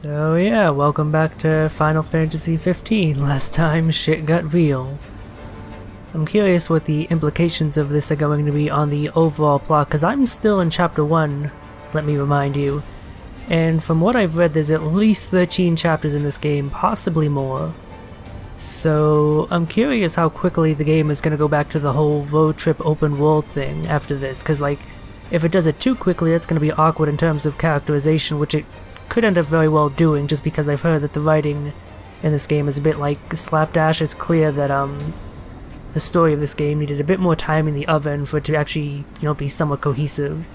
So yeah, welcome back to Final Fantasy 15. Last time shit got real. I'm curious what the implications of this are going to be on the overall plot, because I'm still in chapter 1, let me remind you. And from what I've read, there's at least 13 chapters in this game, possibly more. So I'm curious how quickly the game is going to go back to the whole road trip open world thing after this, because like, if it does it too quickly, that's going to be awkward in terms of characterization, which it could end up very well doing, just because I've heard that the writing in this game is a bit like slapdash. It's clear that the story of this game needed a bit more time in the oven for it to actually, be somewhat cohesive.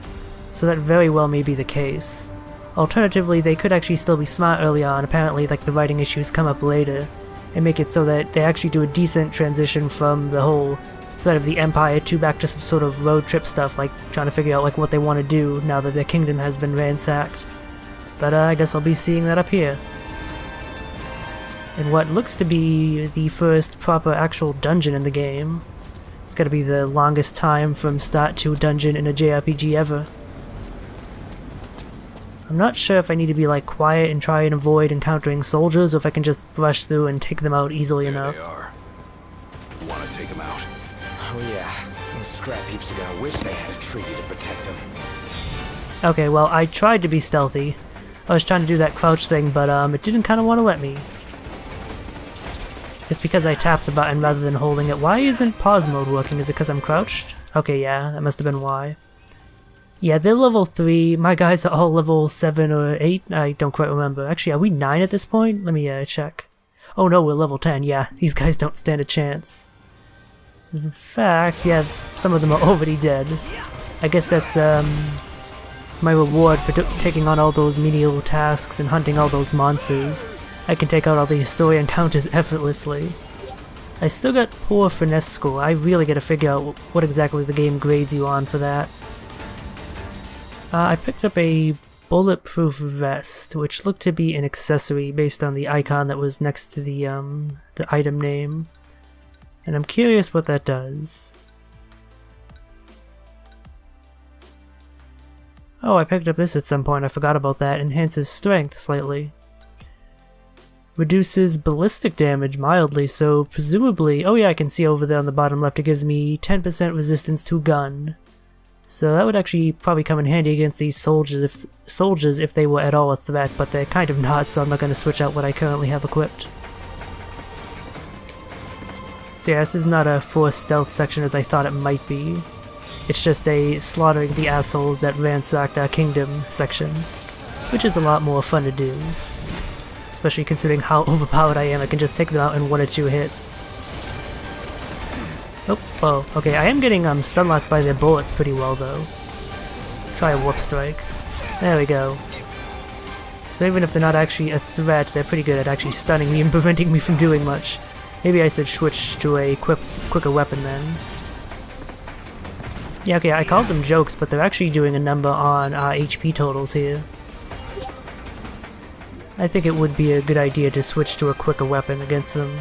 So that very well may be the case. Alternatively, they could actually still be smart early on, apparently like the writing issues come up later, and make it so that they actually do a decent transition from the whole threat of the Empire to back to some sort of road trip stuff, like trying to figure out like what they want to do now that their kingdom has been ransacked. But I guess I'll be seeing that up here. In what looks to be the first proper actual dungeon in the game. It's gotta be the longest time from start to dungeon in a JRPG ever. I'm not sure if I need to be like quiet and try and avoid encountering soldiers, or if I can just brush through and take them out easily enough. There they are. You wanna take them out? Oh yeah, those scrap heaps are gonna wish they had a treaty to protect them. Okay, well I tried to be stealthy. I was trying to do that crouch thing, but it didn't kind of want to let me. It's because I tapped the button rather than holding it. Why isn't pause mode working? Is it because I'm crouched? Okay, yeah, that must have been why. Yeah, they're level 3. My guys are all level 7 or 8. I don't quite remember. Actually, are we 9 at this point? Let me check. Oh no, we're level 10. Yeah, these guys don't stand a chance. In fact, yeah, some of them are already dead. I guess that's my reward for taking on all those menial tasks and hunting all those monsters. I can take out all these story encounters effortlessly. I still got poor finesse score. I really gotta figure out what exactly the game grades you on for that. I picked up a bulletproof vest, which looked to be an accessory based on the icon that was next to the item name. And I'm curious what that does. Oh, I picked up this at some point, I forgot about that. Enhances strength slightly. Reduces ballistic damage mildly, so presumably... Oh yeah, I can see over there on the bottom left, it gives me 10% resistance to gun. So that would actually probably come in handy against these soldiers if they were at all a threat, but they're kind of not, so I'm not going to switch out what I currently have equipped. So yeah, this is not a forced stealth section as I thought it might be. It's just a slaughtering the assholes that ransacked our kingdom section, which is a lot more fun to do. Especially considering how overpowered I am, I can just take them out in 1 or 2 hits. Oh, okay, I am getting stun locked by their bullets pretty well though. Try a warp strike. There we go. So even if they're not actually a threat, they're pretty good at actually stunning me and preventing me from doing much. Maybe I should switch to a quicker weapon then. Yeah, okay, I called them jokes, but they're actually doing a number on HP totals here. I think it would be a good idea to switch to a quicker weapon against them.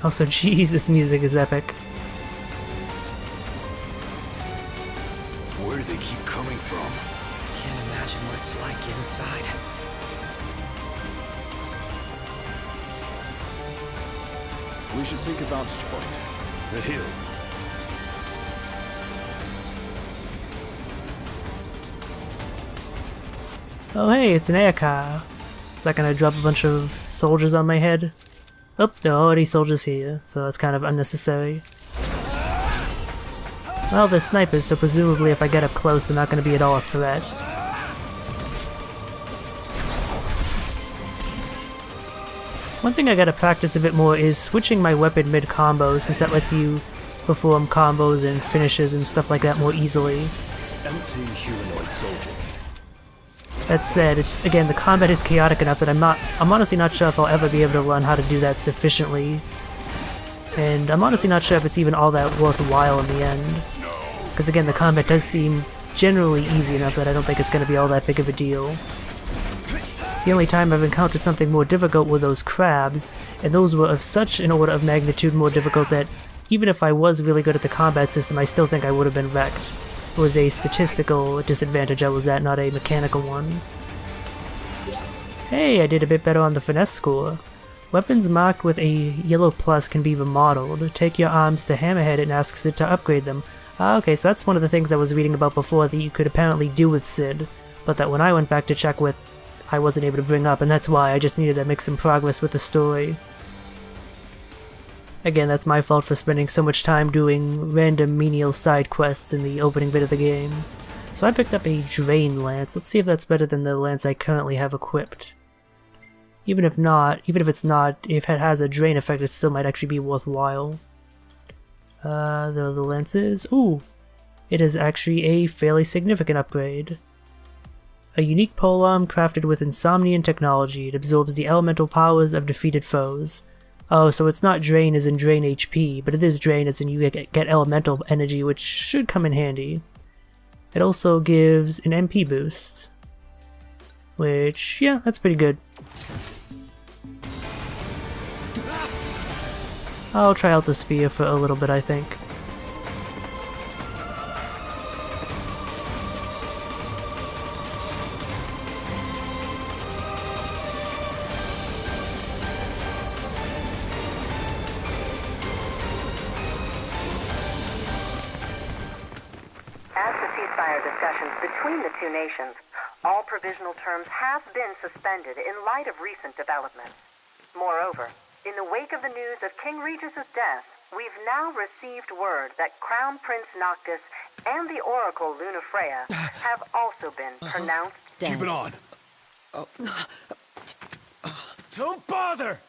Also, jeez, this music is epic. Where do they keep coming from? Can't imagine what it's like inside. We should seek a vantage point. The hill. Oh hey, it's an air car. Is that gonna drop a bunch of soldiers on my head? Oh, there are already soldiers here, so that's kind of unnecessary. Well, they're snipers, so presumably if I get up close, they're not gonna be at all a threat. One thing I gotta practice a bit more is switching my weapon mid-combo, since that lets you perform combos and finishes and stuff like that more easily. Empty humanoid soldier. That said, again, the combat is chaotic enough that I'm honestly not sure if I'll ever be able to learn how to do that sufficiently. And I'm honestly not sure if it's even all that worthwhile in the end. Because again, the combat does seem generally easy enough that I don't think it's going to be all that big of a deal. The only time I've encountered something more difficult were those crabs, and those were of such an order of magnitude more difficult that even if I was really good at the combat system, I still think I would have been wrecked. was a statistical disadvantage I was at, not a mechanical one. Hey, I did a bit better on the finesse score. Weapons marked with a yellow plus can be remodeled. Take your arms to Hammerhead and asks it to upgrade them. Ah, okay, so that's one of the things I was reading about before that you could apparently do with Sid, but that when I went back to check with, I wasn't able to bring up, and that's why I just needed to make some progress with the story. Again, that's my fault for spending so much time doing random menial side quests in the opening bit of the game. So I picked up a Drain Lance. Let's see if that's better than the lance I currently have equipped. Even if it's not, if it has a drain effect, it still might actually be worthwhile. The lances. Ooh! It is actually a fairly significant upgrade. A unique polearm crafted with Insomnian technology. It absorbs the elemental powers of defeated foes. Oh, so it's not drain as in drain HP, but it is drain as in you get elemental energy, which should come in handy. It also gives an MP boost. Which, yeah, that's pretty good. I'll try out the spear for a little bit, I think. As the ceasefire discussions between the two nations, all provisional terms have been suspended in light of recent developments. Moreover, in the wake of the news of King Regis's death, we've now received word that Crown Prince Noctis and the Oracle Lunafreya have also been pronounced dead. Keep it on. Don't bother!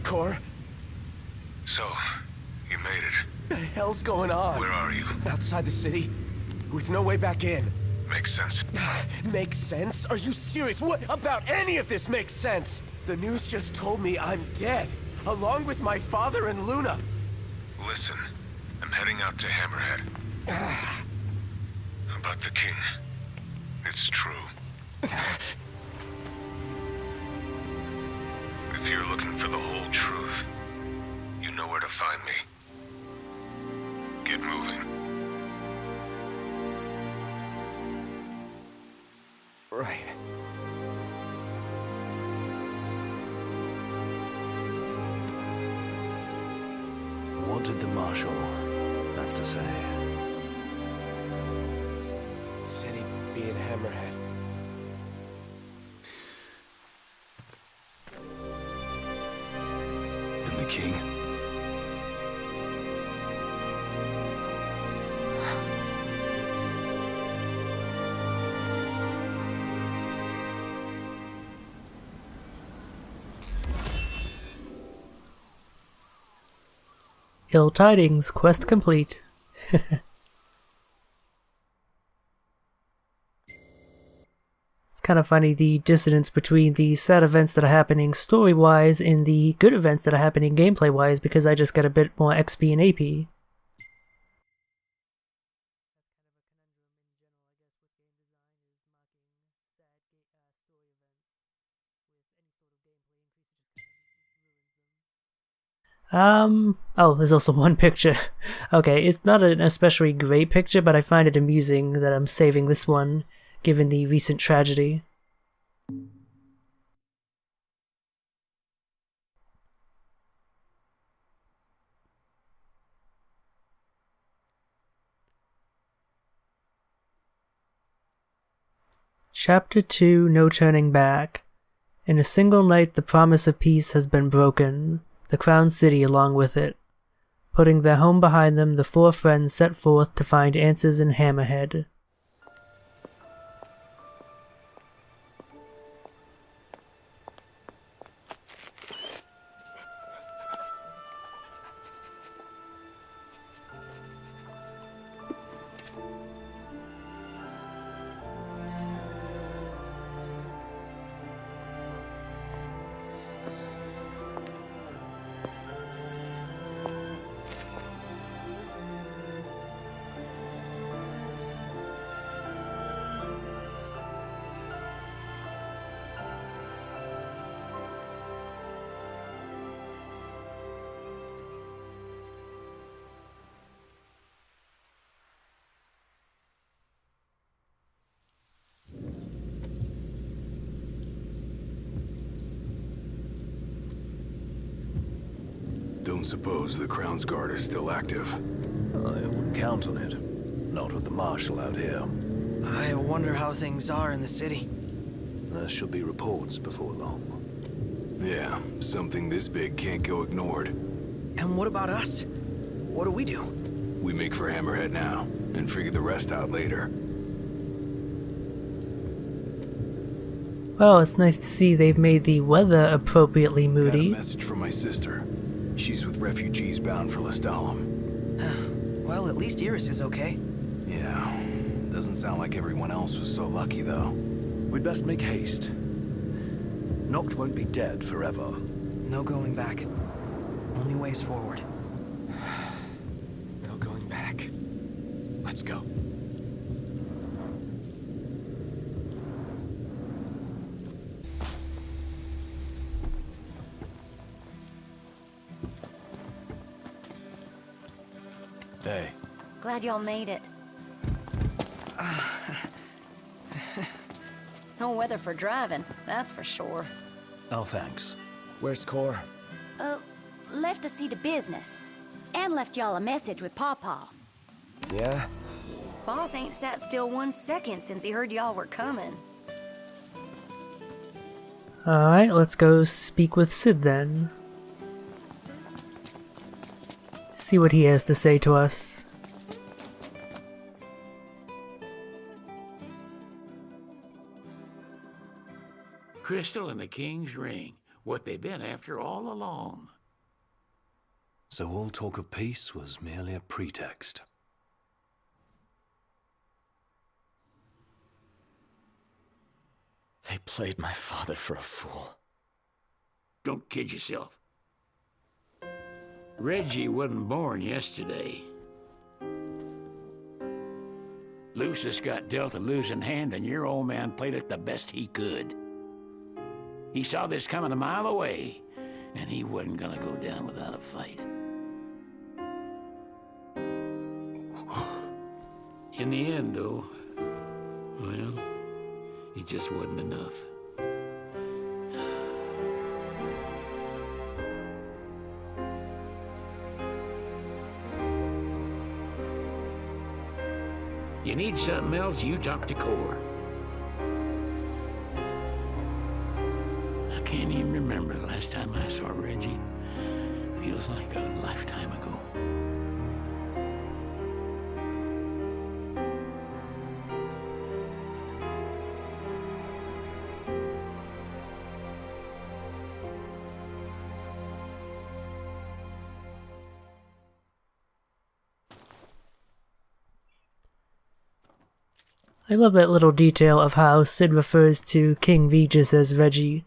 Core? So, you made it. What the hell's going on? Where are you? Outside the city, with no way back in. Makes sense. Makes sense? Are you serious? What about any of this makes sense? The news just told me I'm dead, along with my father and Luna. Listen, I'm heading out to Hammerhead. About the king. It's true. If you're looking for the whole truth, you know where to find me. Get moving. Right. What did the Marshal have to say? Said he'd be in Hammerhead. And the king? Ill tidings, quest complete. It's kind of funny the dissonance between the sad events that are happening story-wise and the good events that are happening gameplay-wise, because I just got a bit more XP and AP. Oh, there's also one picture. Okay, it's not an especially great picture, but I find it amusing that I'm saving this one, given the recent tragedy. Chapter 2, No Turning Back. In a single night, the promise of peace has been broken. The Crown City along with it. Putting their home behind them, the four friends set forth to find answers in Hammerhead. don't suppose the Crown's Guard is still active? I wouldn't count on it. Not with the Marshal out here. I wonder how things are in the city. There should be reports before long. Yeah, something this big can't go ignored. And what about us? What do we do? We make for Hammerhead now, and figure the rest out later. Well, it's nice to see they've made the weather appropriately Got a moody. message from my sister. She's with refugees bound for Lestalem. Well, at least Iris is okay. Yeah, doesn't sound like everyone else was so lucky though. We'd best make haste. Noct won't be dead forever. No going back. Only ways forward. No going back. Let's go. Hey. Glad y'all made it. No weather for driving, that's for sure. Oh, thanks. Where's Core? Left to see to business. And left y'all a message with Pawpaw. Yeah? Boss ain't sat still 1 second since he heard y'all were coming. Alright, let's go speak with Sid then. See what he has to say to us. Crystal and the King's Ring. What they've been after all along. So all talk of peace was merely a pretext. They played my father for a fool. Don't kid yourself. Reggie wasn't born yesterday. Lucius got dealt a losing hand, and your old man played it the best he could. He saw this coming a mile away, and he wasn't gonna go down without a fight. In the end, though, well, it just wasn't enough. You need something else, you talk to Core. I can't even remember the last time I saw Reggie. Feels like a lifetime ago. I love that little detail of how Sid refers to King Regis as Reggie.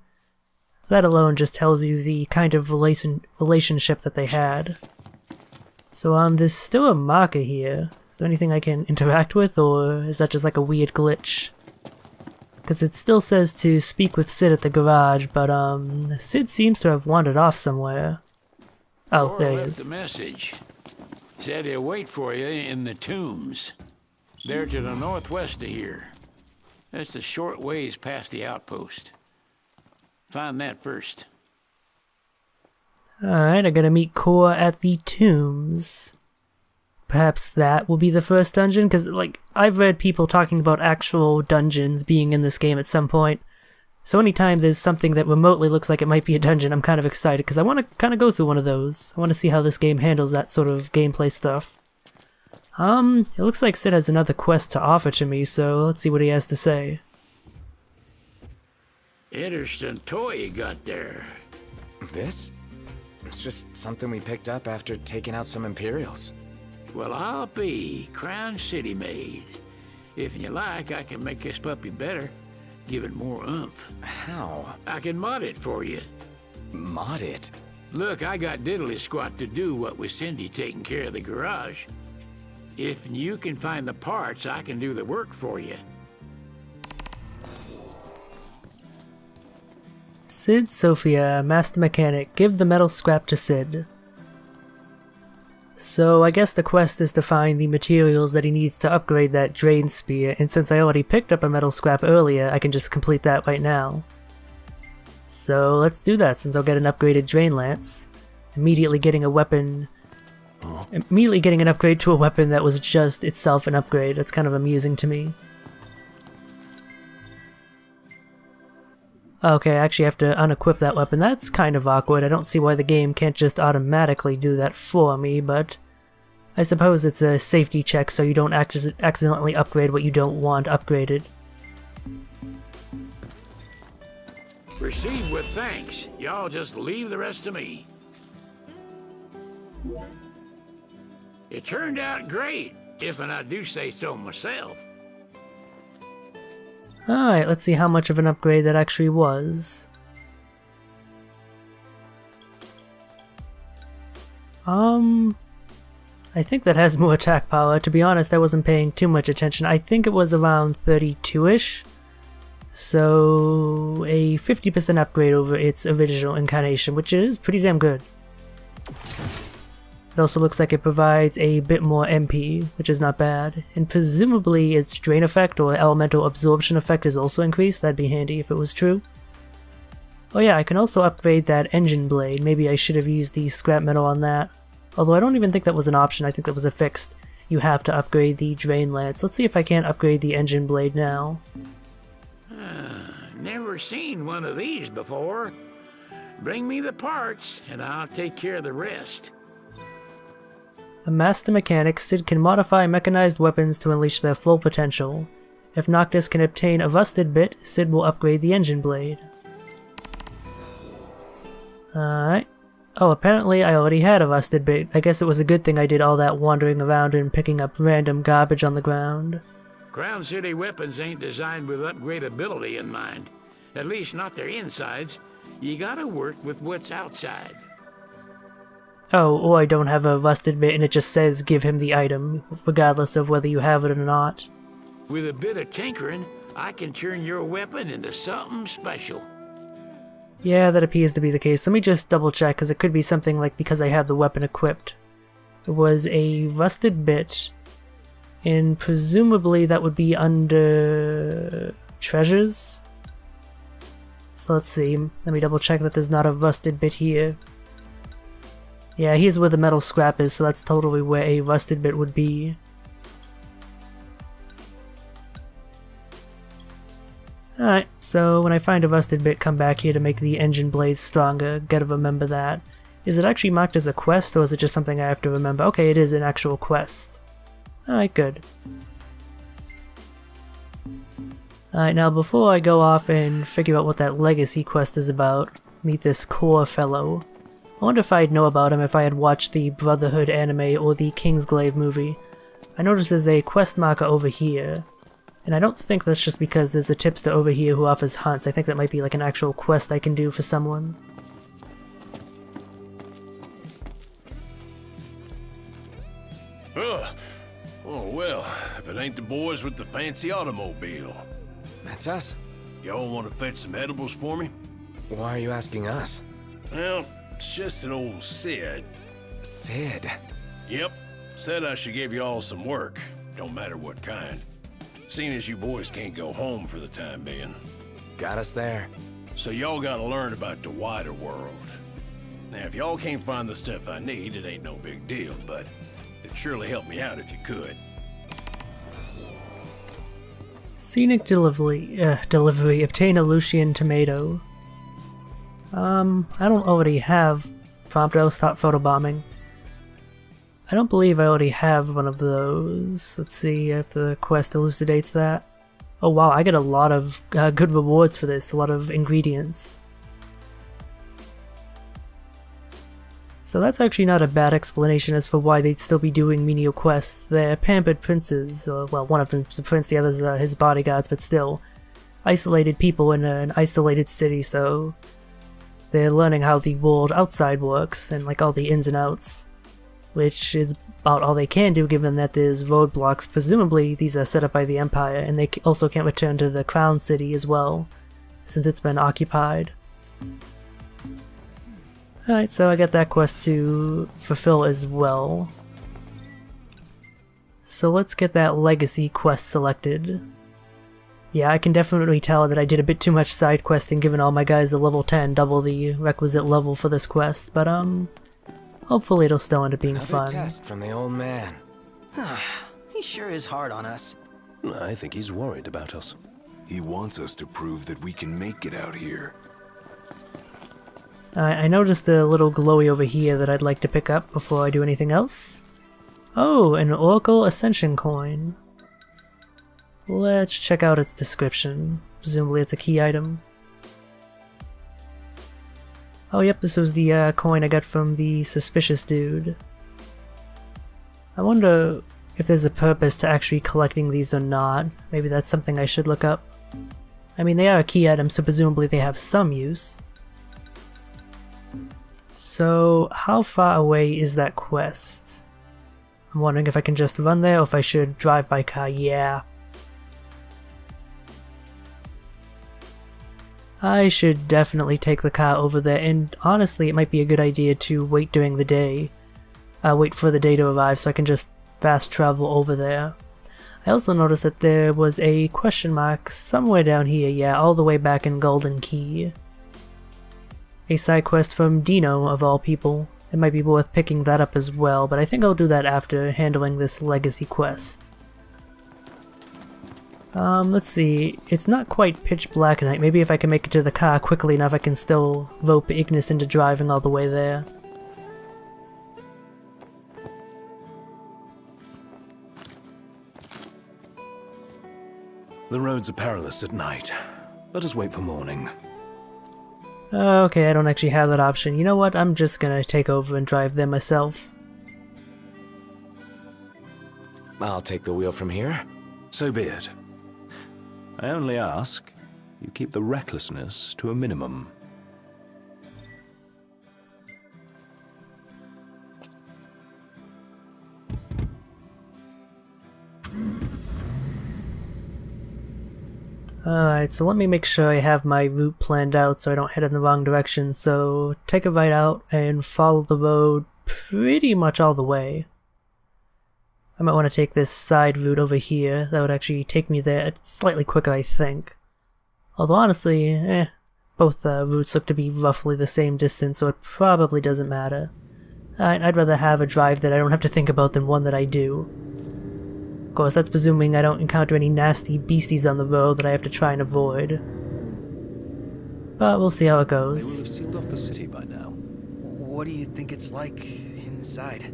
That alone just tells you the kind of relationship that they had. So there's still a marker here. Is there anything I can interact with, or is that just like a weird glitch? Because it still says to speak with Sid at the garage, but Sid seems to have wandered off somewhere. Oh, Core there he left is. a message. Said he'll wait for you in the tombs. They're to the northwest of here. That's a short ways past the outpost. Find that first. Alright, I gotta meet Core at the tombs. Perhaps that will be the first dungeon, because, like, I've read people talking about actual dungeons being in this game at some point. So anytime there's something that remotely looks like it might be a dungeon, I'm kind of excited, because I want to kind of go through one of those. I want to see how this game handles that sort of gameplay stuff. It looks like Sid has another quest to offer to me, so let's see what he has to say. Interesting toy you got there. This? It's just something we picked up after taking out some Imperials. Well, I'll be Crown City made. If you like, I can make this puppy better. Give it more oomph. How? I can mod it for you. Mod it? Look, I got diddly squat to do what with Cindy taking care of the garage. If you can find the parts, I can do the work for you. Sid Sophia, Master Mechanic, give the metal scrap to Sid. So I guess the quest is to find the materials that he needs to upgrade that drain spear, and since I already picked up a metal scrap earlier, I can just complete that right now. So let's do that, since I'll get an upgraded drain lance. immediately getting a weapon, immediately getting an upgrade to a weapon that was just itself an upgrade. That's kind of amusing to me. Okay, I actually have to unequip that weapon. That's kind of awkward. I don't see why the game can't just automatically do that for me, but I suppose it's a safety check so you don't accidentally upgrade what you don't want upgraded. Proceed with thanks. Y'all just leave the rest to me. It turned out great, if I do say so myself. Alright, let's see how much of an upgrade that actually was. I think that has more attack power. To be honest, I wasn't paying too much attention. I think it was around 32-ish. So, a 50% upgrade over its original incarnation, which is pretty damn good. It also looks like it provides a bit more MP, which is not bad. And presumably its drain effect or elemental absorption effect is also increased. That'd be handy if it was true. Oh yeah, I can also upgrade that engine blade. Maybe I should have used the scrap metal on that. Although I don't even think that was an option, I think that was a fixed. You have to upgrade the drain lance. Let's see if I can't upgrade the engine blade now. Never seen one of these before. Bring me the parts, and I'll take care of the rest. A master mechanic, Sid can modify mechanized weapons to unleash their full potential. If Noctis can obtain a rusted bit, Sid will upgrade the engine blade. Alright. Oh, apparently I already had a rusted bit. I guess it was a good thing I did all that wandering around and picking up random garbage on the ground. Crown City weapons ain't designed with upgradability in mind. At least not their insides. You gotta work with what's outside. Oh, or I don't have a rusted bit and it just says give him the item, regardless of whether you have it or not. With a bit of tinkering, I can turn your weapon into something special. Yeah, that appears to be the case. Let me just double check, because it could be something like because I have the weapon equipped. It was a rusted bit, and presumably that would be under treasures. So let's see, let me double check that there's not a rusted bit here. Yeah, here's where the metal scrap is, so that's totally where a rusted bit would be. Alright, so when I find a rusted bit, come back here to make the engine blades stronger. Gotta remember that. Is it actually marked as a quest, or is it just something I have to remember? Okay, it is an actual quest. Alright, good. Alright, now before I go off and figure out what that legacy quest is about, meet this core fellow. I wonder if I'd know about him if I had watched the Brotherhood anime or the Kingsglaive movie. I noticed there's a quest marker over here. And I don't think that's just because there's a tipster over here who offers hunts. I think that might be like an actual quest I can do for someone. Oh, well, if it ain't the boys with the fancy automobile. That's us. Y'all want to fetch some edibles for me? Why are you asking us? Well, it's just an old Sid. Sid? Yep, said I should give y'all some work, don't matter what kind. Seeing as you boys can't go home for the time being. Got us there. So y'all gotta learn about the wider world. Now, if y'all can't find the stuff I need, it ain't no big deal, but it'd surely help me out if you could. Scenic delivery. Obtain a Lucian tomato. I don't already have Prompto. Stop photobombing. I don't believe I already have one of those. Let's see if the quest elucidates that. Oh wow, I get a lot of good rewards for this, a lot of ingredients. So that's actually not a bad explanation as for why they'd still be doing menial quests. They're pampered princes, well, one of them's a prince, the others are his bodyguards, but still. Isolated people in an isolated city, so they're learning how the world outside works, and like all the ins and outs. Which is about all they can do given that there's roadblocks. Presumably these are set up by the Empire, and they also can't return to the Crown City as well, since it's been occupied. Alright, so I got that quest to fulfill as well. So let's get that legacy quest selected. Yeah, I can definitely tell that I did a bit too much side questing given all my guys are level 10, double the requisite level for this quest, but Hopefully it'll still end up being Another fun. test from the old man. He sure is hard on us. I think he's worried about us. He wants us to prove that we can make it out here. I noticed a little glowy over here that I'd like to pick up before I do anything else. Oh, an Oracle Ascension coin. Let's check out its description. Presumably it's a key item. Oh yep, this was the coin I got from the suspicious dude. I wonder if there's a purpose to actually collecting these or not. Maybe that's something I should look up. I mean, they are a key item, so presumably they have some use. So, how far away is that quest? I'm wondering if I can just run there or if I should drive by car. Yeah. I should definitely take the car over there, and honestly it might be a good idea to wait during the day. Wait for the day to arrive so I can just fast travel over there. I also noticed that there was a question mark somewhere down here, yeah, all the way back in Golden Key. A side quest from Dino, of all people. It might be worth picking that up as well, but I think I'll do that after handling this legacy quest. Let's see, it's not quite pitch black at night. Maybe if I can make it to the car quickly enough I can still rope Ignis into driving all the way there. The roads are perilous at night. Let us wait for morning. Okay, I don't actually have that option. You know what, I'm just gonna take over and drive there myself. I'll take the wheel from here. So be it. I only ask you keep the recklessness to a minimum. Alright, so let me make sure I have my route planned out so I don't head in the wrong direction. So take a right out and follow the road pretty much all the way. I might want to take this side route over here. That would actually take me there slightly quicker, I think. Although honestly, both routes look to be roughly the same distance, so it probably doesn't matter. I'd rather have a drive that I don't have to think about than one that I do. Of course, that's presuming I don't encounter any nasty beasties on the road that I have to try and avoid. But we'll see how it They will goes. have sealed off the city by now. What do you think it's like inside?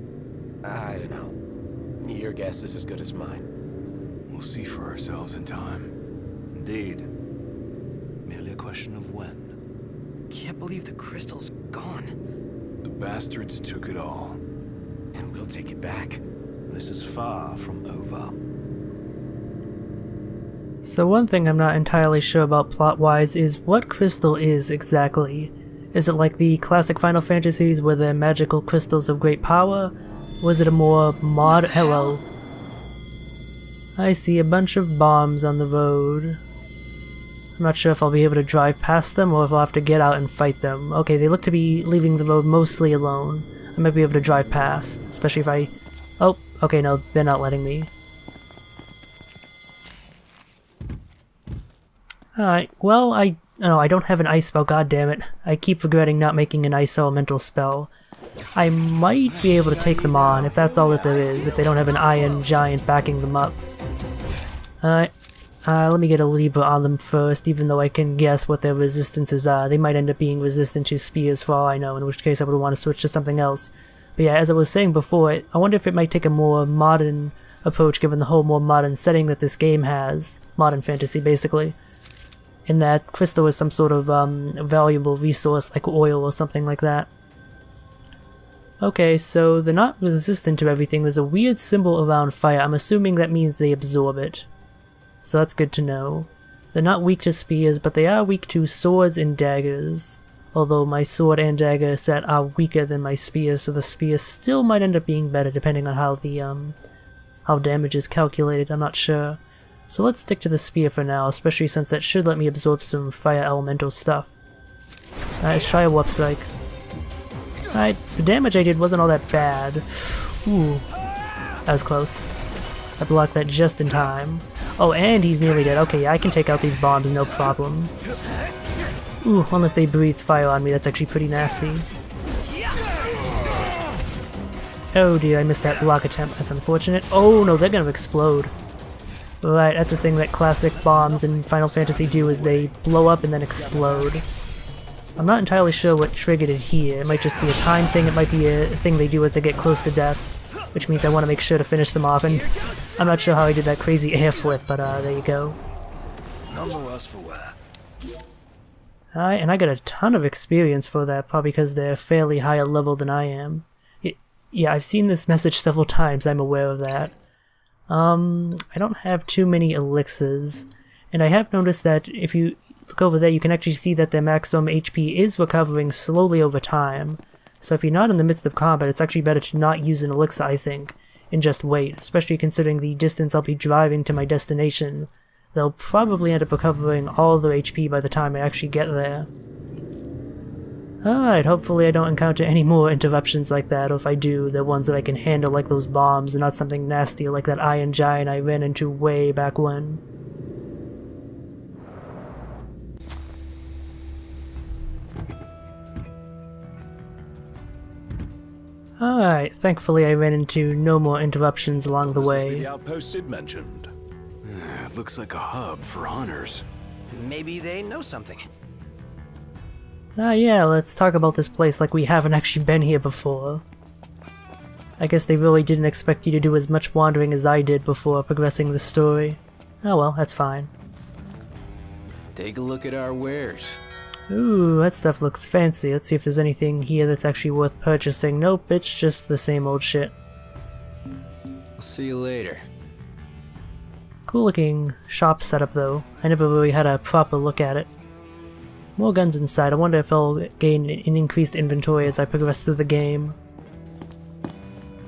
I don't know. Your guess is as good as mine. We'll see for ourselves in time. Indeed. Merely a question of when. Can't believe the crystal's gone. The bastards took it all. And we'll take it back. This is far from over. So one thing I'm not entirely sure about plot-wise is what crystal is exactly. Is it like the classic Final Fantasies where they're magical crystals of great power? Or is it a more mod— hello. I see a bunch of bombs on the road. I'm not sure if I'll be able to drive past them or if I'll have to get out and fight them. Okay, they look to be leaving the road mostly alone. I might be able to drive past, especially if I— oh, okay, no, they're not letting me. Alright, well, I don't have an ice spell, goddammit. I keep regretting not making an ice elemental spell. I might be able to take them on, if that's all that there is, if they don't have an iron giant backing them up. Alright, let me get a Libra on them first, even though I can guess what their resistances are. They might end up being resistant to spears for all I know, in which case I would want to switch to something else. But yeah, as I was saying before, I wonder if it might take a more modern approach given the whole more modern setting that this game has. Modern fantasy, basically. In that crystal is some sort of valuable resource like oil or something like that. Okay, so they're not resistant to everything. There's a weird symbol around fire. I'm assuming that means they absorb it. So that's good to know. They're not weak to spears, but they are weak to swords and daggers. Although my sword and dagger set are weaker than my spear, so the spear still might end up being better depending on how the how damage is calculated. I'm not sure. So let's stick to the spear for now, especially since that should let me absorb some fire elemental stuff. Alright, let's try a warp strike. Alright, the damage I did wasn't all that bad. Ooh, that was close. I blocked that just in time. Oh, and he's nearly dead. Okay, yeah, I can take out these bombs, no problem. Ooh, unless they breathe fire on me, that's actually pretty nasty. Oh dear, I missed that block attempt. That's unfortunate. Oh no, they're gonna explode. Right, that's the thing that classic bombs in Final Fantasy do, is they blow up and then explode. I'm not entirely sure what triggered it here. It might just be a time thing, it might be a thing they do as they get close to death, which means I want to make sure to finish them off, and I'm not sure how I did that crazy air flip, but there you go. Alright, and I got a ton of experience for that, probably because they're fairly higher level than I am. Yeah, I've seen this message several times, I'm aware of that. I don't have too many elixirs, and I have noticed that if you look over there, you can actually see that their maximum HP is recovering slowly over time. So if you're not in the midst of combat, it's actually better to not use an elixir, I think, and just wait, especially considering the distance I'll be driving to my destination. They'll probably end up recovering all their HP by the time I actually get there. Alright, hopefully I don't encounter any more interruptions like that, or if I do, they're ones that I can handle like those bombs and not something nasty like that Iron Giant I ran into way back when. Alright, thankfully I ran into no more interruptions along the way. The outpost Sid mentioned. It looks like a hub for hunters. Maybe they know something. Yeah, let's talk about this place like we haven't actually been here before. I guess they really didn't expect you to do as much wandering as I did before progressing the story. Oh well, that's fine. Take a look at our wares. Ooh, that stuff looks fancy. Let's see if there's anything here that's actually worth purchasing. Nope, it's just the same old shit. I'll see you later. Cool looking shop setup though. I never really had a proper look at it. More guns inside. I wonder if I'll gain an increased inventory as I progress through the game.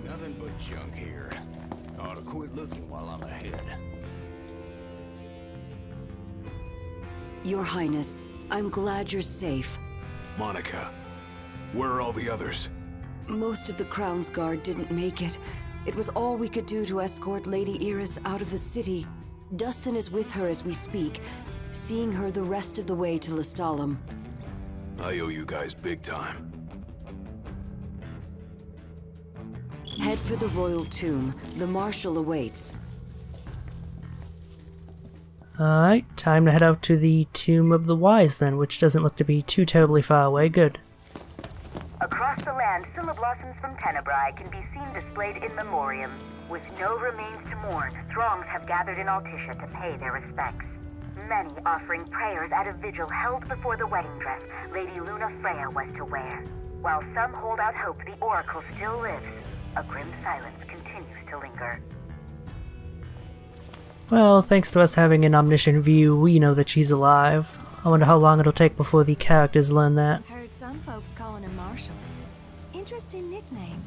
Nothing but junk here. Ought to quit looking while I'm ahead. Your Highness, I'm glad you're safe. Monica, where are all the others? Most of the Crown's Guard didn't make it. It was all we could do to escort Lady Iris out of the city. Dustin is with her as we speak, seeing her the rest of the way to Lestalem. I owe you guys big time. Head for the Royal Tomb. The Marshal awaits. Alright, time to head out to the Tomb of the Wise then, which doesn't look to be too terribly far away. Good. Across the land, blossoms from Tenebrae can be seen displayed in memoriam. With no remains to mourn, throngs have gathered in Altissia to pay their respects. Many offering prayers at a vigil held before the wedding dress Lady Luna Freya was to wear. While some hold out hope the Oracle still lives, a grim silence continues to linger. Well, thanks to us having an omniscient view, we know that she's alive. I wonder how long it'll take before the characters learn that. Heard some folks calling him Marshal. Interesting nickname.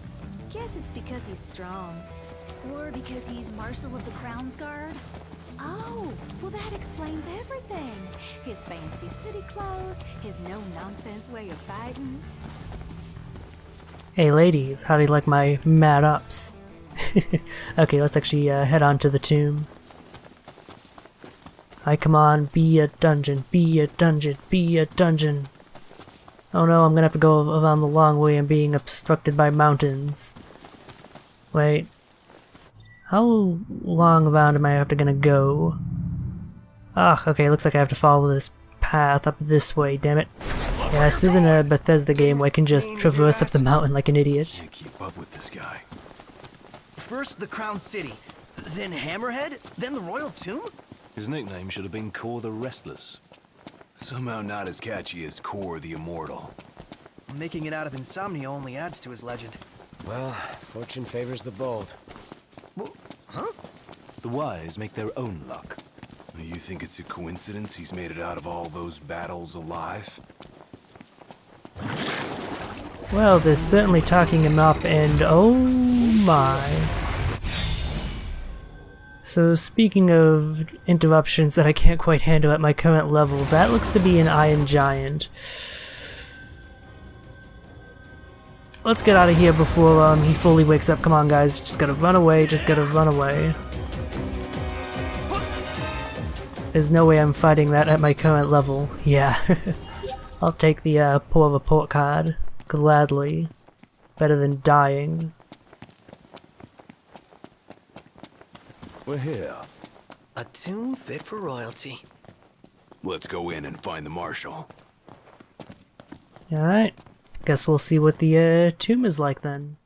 Guess it's because he's strong. Or because he's Marshal of the Crown's Guard. Oh, well that explains everything. His fancy city clothes, his no-nonsense way of fighting. Hey ladies, how do you like my mad ups? Okay, let's actually head on to the tomb. Hi, come on, be a dungeon, be a dungeon, be a dungeon. Oh no, I'm gonna have to go around the long way and being obstructed by mountains. Wait. How long around am I have to gonna go? Ah, okay, looks like I have to follow this path up this way, damn it. Yeah, this isn't a Bethesda game where I can just traverse up the mountain like an idiot. Can't keep up with this guy. First the Crown City, then Hammerhead, then the Royal Tomb? His nickname should have been Kor the Restless. Somehow not as catchy as Kor the Immortal. Making it out of insomnia only adds to his legend. Well, fortune favors the bold. Huh? The wise make their own luck. You think it's a coincidence he's made it out of all those battles alive? Well, they're certainly talking him up, and oh my. So speaking of interruptions that I can't quite handle at my current level, that looks to be an Iron Giant. Let's get out of here before he fully wakes up. Come on guys, just gotta run away, just gotta run away. There's no way I'm fighting that at my current level. Yeah. I'll take the poor report card. Gladly. Better than dying. We're here. A tomb fit for royalty. Let's go in and find the Marshal. Alright. Guess we'll see what the tomb is like then.